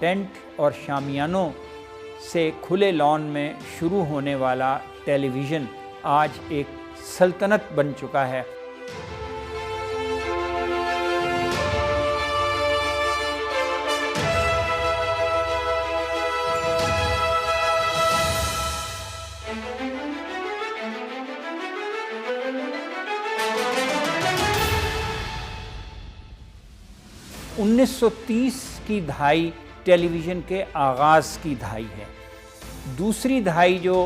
Tent اور شامیانوں سے کھلے لان میں شروع ہونے والا ٹیلی ویژن آج ایک سلطنت بن چکا ہے۔ انیس سو تیس کی دہائی ٹیلی ویژن کے آغاز کی دہائی ہے۔ دوسری دہائی جو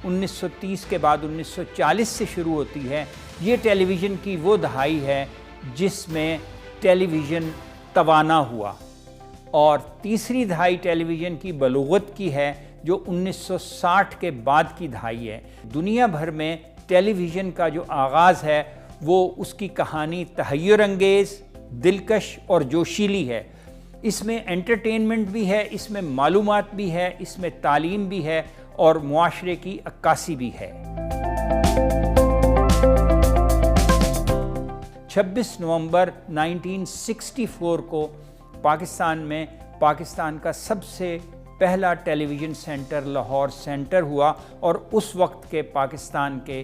1930 کے بعد 1940 سے شروع ہوتی ہے، یہ ٹیلی ویژن کی وہ دہائی ہے جس میں ٹیلی ویژن توانا ہوا، اور تیسری دہائی ٹیلی ویژن کی بلوغت کی ہے جو 1960 کے بعد کی دہائی ہے۔ دنیا بھر میں ٹیلی ویژن کا جو آغاز ہے وہ اس کی کہانی تحیر انگیز، دلکش اور جوشیلی ہے۔ اس میں انٹرٹینمنٹ بھی ہے، اس میں معلومات بھی ہے، اس میں تعلیم بھی ہے اور معاشرے کی عکاسی بھی ہے۔ 26 نومبر 1964 کو پاکستان میں پاکستان کا سب سے پہلا ٹیلی ویژن سینٹر لاہور سینٹر ہوا، اور اس وقت کے پاکستان کے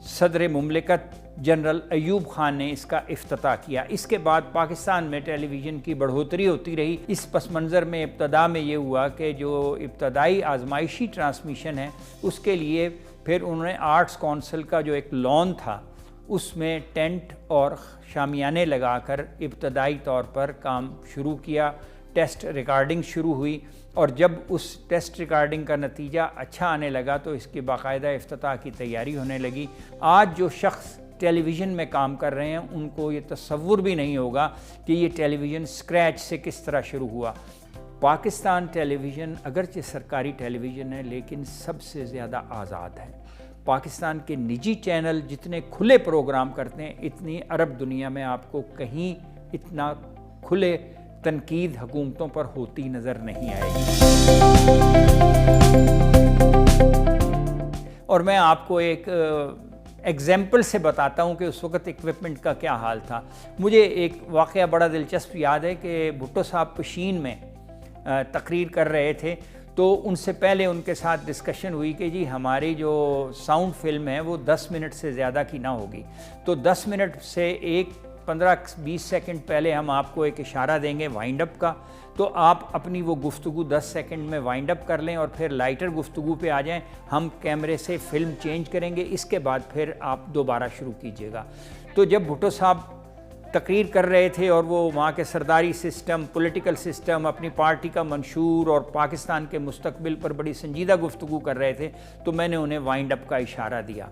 صدر مملکت جنرل ایوب خان نے اس کا افتتاح کیا۔ اس کے بعد پاکستان میں ٹیلی ویژن کی بڑھوتری ہوتی رہی۔ اس پس منظر میں ابتدا میں یہ ہوا کہ جو ابتدائی آزمائشی ٹرانسمیشن ہے اس کے لیے پھر انہوں نے آرٹس کونسل کا جو ایک لان تھا اس میں ٹینٹ اور شامیانے لگا کر ابتدائی طور پر کام شروع کیا۔ ٹیسٹ ریکارڈنگ شروع ہوئی، اور جب اس ٹیسٹ ریکارڈنگ کا نتیجہ اچھا آنے لگا تو اس کی باقاعدہ افتتاح کی تیاری ہونے لگی۔ آج جو شخص ٹیلی ویژن میں کام کر رہے ہیں ان کو یہ تصور بھی نہیں ہوگا کہ یہ ٹیلی ویژن اسکریچ سے کس طرح شروع ہوا۔ پاکستان ٹیلی ویژن اگرچہ سرکاری ٹیلی ویژن ہے لیکن سب سے زیادہ آزاد ہے۔ پاکستان کے نجی چینل جتنے کھلے پروگرام کرتے ہیں، اتنی عرب دنیا میں آپ کو کہیں اتنا کھلے تنقید حکومتوں پر ہوتی نظر نہیں آئے گی۔ اور میں آپ کو ایک ایگزامپل سے بتاتا ہوں کہ اس وقت ایکوپمنٹ کا کیا حال تھا۔ مجھے ایک واقعہ بڑا دلچسپ یاد ہے کہ بھٹو صاحب پشین میں تقریر کر رہے تھے، تو ان سے پہلے ان کے ساتھ ڈسکشن ہوئی کہ جی ہماری جو ساؤنڈ فلم ہے وہ 10 منٹ سے زیادہ کی نہ ہوگی، تو 10 منٹ سے 15-20 سیکنڈ پہلے ہم آپ کو ایک اشارہ دیں گے وائنڈ اپ کا، تو آپ اپنی وہ گفتگو 10 سیکنڈ میں وائنڈ اپ کر لیں اور پھر لائٹر گفتگو پہ آ جائیں، ہم کیمرے سے فلم چینج کریں گے، اس کے بعد پھر آپ دوبارہ شروع کیجئے گا۔ تو جب بھٹو صاحب تقریر کر رہے تھے اور وہ وہاں کے سرداری سسٹم، پولیٹیکل سسٹم، اپنی پارٹی کا منشور اور پاکستان کے مستقبل پر بڑی سنجیدہ گفتگو کر رہے تھے، تو میں نے انہیں وائنڈ اپ کا اشارہ دیا۔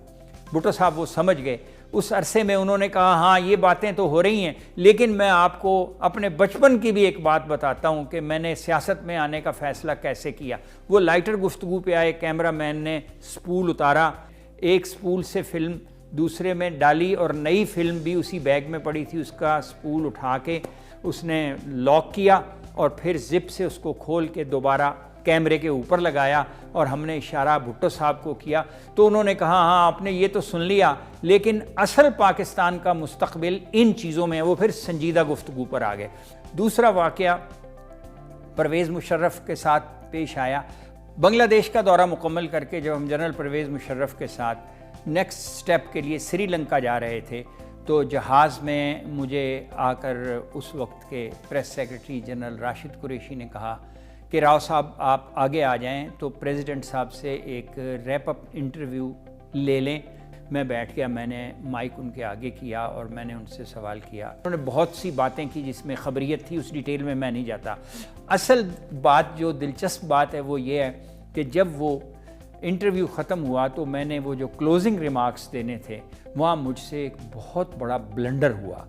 بھٹو صاحب وہ سمجھ گئے۔ اس عرصے میں انہوں نے کہا ہاں یہ باتیں تو ہو رہی ہیں، لیکن میں آپ کو اپنے بچپن کی بھی ایک بات بتاتا ہوں کہ میں نے سیاست میں آنے کا فیصلہ کیسے کیا۔ وہ لائٹر گفتگو پہ آئے، کیمرہ مین نے سپول اتارا، ایک سپول سے فلم دوسرے میں ڈالی، اور نئی فلم بھی اسی بیگ میں پڑی تھی، اس کا سپول اٹھا کے اس نے لاک کیا اور پھر زپ سے اس کو کھول کے دوبارہ کیمرے کے اوپر لگایا، اور ہم نے اشارہ بھٹو صاحب کو کیا، تو انہوں نے کہا ہاں آپ نے یہ تو سن لیا، لیکن اصل پاکستان کا مستقبل ان چیزوں میں ہے۔ وہ پھر سنجیدہ گفتگو پر آ گئے۔ دوسرا واقعہ پرویز مشرف کے ساتھ پیش آیا۔ بنگلہ دیش کا دورہ مکمل کر کے جب ہم جنرل پرویز مشرف کے ساتھ نیکسٹ سٹیپ کے لیے سری لنکا جا رہے تھے، تو جہاز میں مجھے آ کر اس وقت کے press secretary general Rashid Qureshi نے کہا کہ راؤ صاحب آپ آگے آ جائیں تو پریزیڈنٹ صاحب سے ایک ریپ اپ انٹرویو لے لیں۔ میں بیٹھ گیا، میں نے مائک ان کے آگے کیا اور میں نے ان سے سوال کیا۔ انہوں نے بہت سی باتیں کی جس میں خبریت تھی، اس ڈیٹیل میں نہیں جاتا۔ اصل بات جو دلچسپ بات ہے وہ یہ ہے کہ جب وہ انٹرویو ختم ہوا تو میں نے وہ جو کلوزنگ ریمارکس دینے تھے وہاں مجھ سے ایک بہت بڑا بلنڈر ہوا۔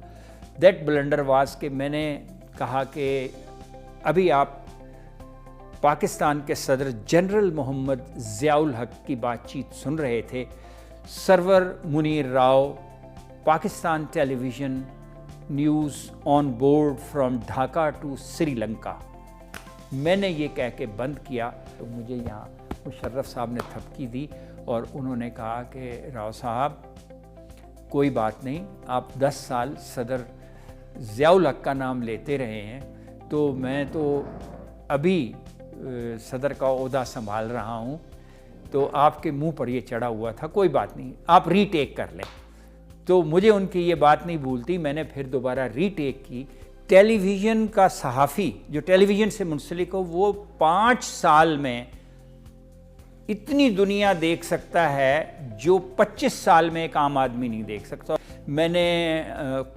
دیٹ بلنڈر واز کہ میں نے کہا کہ ابھی آپ پاکستان کے صدر جنرل محمد ضیاء الحق کی بات چیت سن رہے تھے۔ Sarwar Munir Rao, Pakistan television news on board from Dhaka to Sri Lanka. میں نے یہ کہہ کے بند کیا تو مجھے یہاں مشرف صاحب نے تھپکی دی اور انہوں نے کہا کہ راؤ صاحب کوئی بات نہیں، آپ 10 سال صدر ضیاء الحق کا نام لیتے رہے ہیں، تو میں تو ابھی صدر کا عہدہ سنبھال رہا ہوں تو آپ کے منہ پر یہ چڑھا ہوا تھا، کوئی بات نہیں، آپ ری ٹیک کر لیں۔ تو مجھے ان کی یہ بات نہیں بھولتی، میں نے پھر دوبارہ ری ٹیک کی۔ ٹیلی ویژن کا صحافی جو ٹیلی ویژن سے منسلک ہو، وہ 5 سال میں اتنی دنیا دیکھ سکتا ہے جو 25 سال میں ایک عام آدمی نہیں دیکھ سکتا۔ میں نے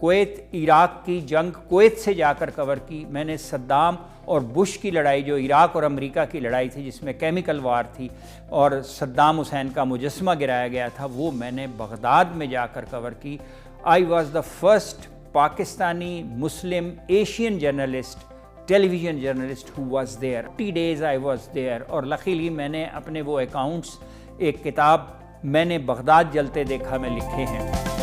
کویت عراق کی جنگ کویت سے جا کر کور کی، میں نے صدام اور بش کی لڑائی جو عراق اور امریکہ کی لڑائی تھی جس میں کیمیکل وار تھی اور صدام حسین کا مجسمہ گرایا گیا تھا، وہ میں نے بغداد میں جا کر کور کی۔ I was the first Pakistani Muslim Asian journalist, television journalist who was there. 30 days I was there، اور لکیلی میں نے اپنے وہ اکاؤنٹس ایک کتاب میں نے بغداد جلتے دیکھا میں لکھے ہیں۔